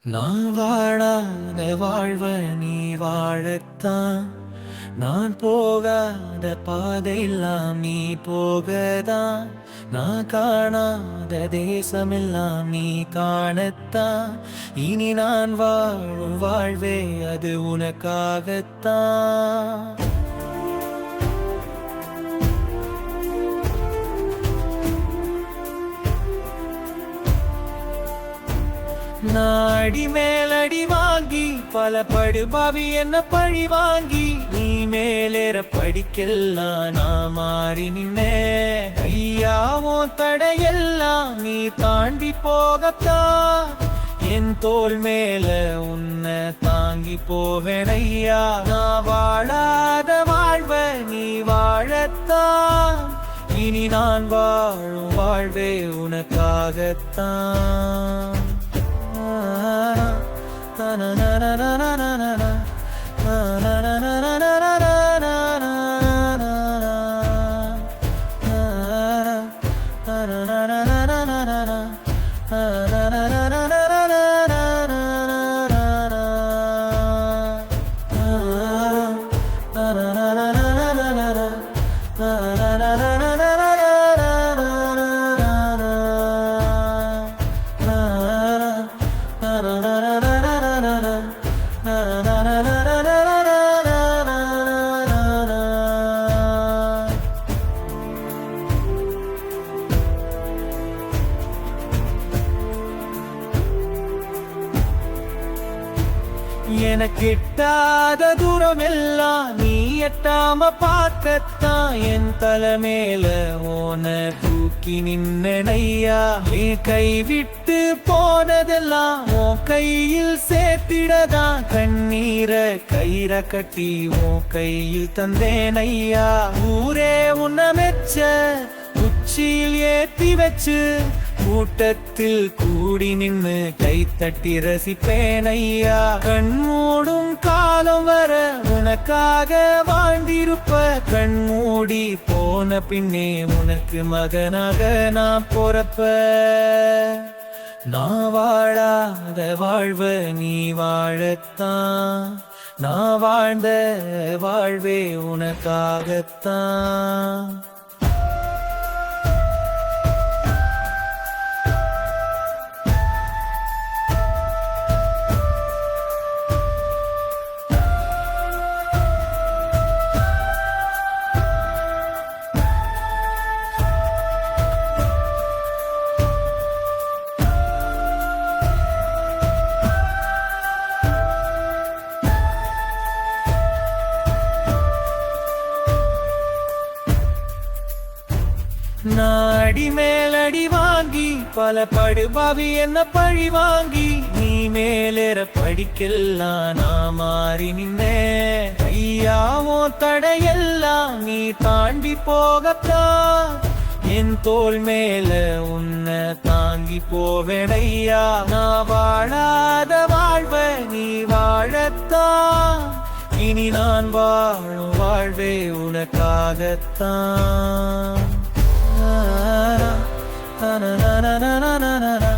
நான் வாழாத வாழ்வ நீ வாழத்தான், நான் போகாத பாதையெல்லாம் நீ போகதான், நான் காணாத தேசமெல்லாம் நீ காணத்தான், இனி நான் வாழும் வாழ்வே அது உனக்காகத்தான். நாடி மேலடி வாங்கி பல படுபாவி என்ன பழி வாங்கி நீ மேலேற படிக்கலாம் நான் மாறி நின்னே. ஐயாவோ தடையெல்லாம் நீ தாண்டி போகத்தான், என் தோள் மேல உன்னை தாங்கி போவேன் ஐயா. நான் வாழாத வாழ்வ நீ வாழத்தான், இனி நான் வாழும் வாழ்வே உனக்காகத்தான். எனக்கு எட்டாத தூரம் எல்லாம் நீ எட்டாம பார்க்கத்தான், என் தலைமேல ஓன தூக்கி நின்னையா. நீ கைவிட்டு போனதெல்லாம் உன் கையில் சேர்த்திடதான், கண்ணீரை கயிற கட்டி உன் கையில் தந்தேன் ஐயா. ஊரே உன்னை மெச்ச உச்சியில் ஏத்தி வச்சு கூட்டத்தில் கூடி நின்று கை தட்டி ரசிப்பேன் ஐயா. கண்மூடும் காலம் வர உனக்காக வாழ்ந்திருப்ப, கண்மூடி போன பின்னே உனக்கு மகனாக நான் பொறப்ப. நான் வாழாத வாழ்வ நீ வாழத்தான், நான் வாழ்ந்த வாழ்வே உனக்காகத்தான். நாடி மேலடி வாங்கி பல படுபாவி என்ன பழி வாங்கி நீ மேலேற படிக்கலாம் நான் மாறி நின்னே. ஐயாவோ தடையெல்லாம் நீ தாண்டி போகத்தான், என் தோள் மேல உன்னை தாங்கி போவேன் ஐயா. நான் வாழாத வாழ்வ நீ வாழத்தான், இனி நான் வாழும் வாழ்வே உனக்காகத்தான். Na na na na na na na na.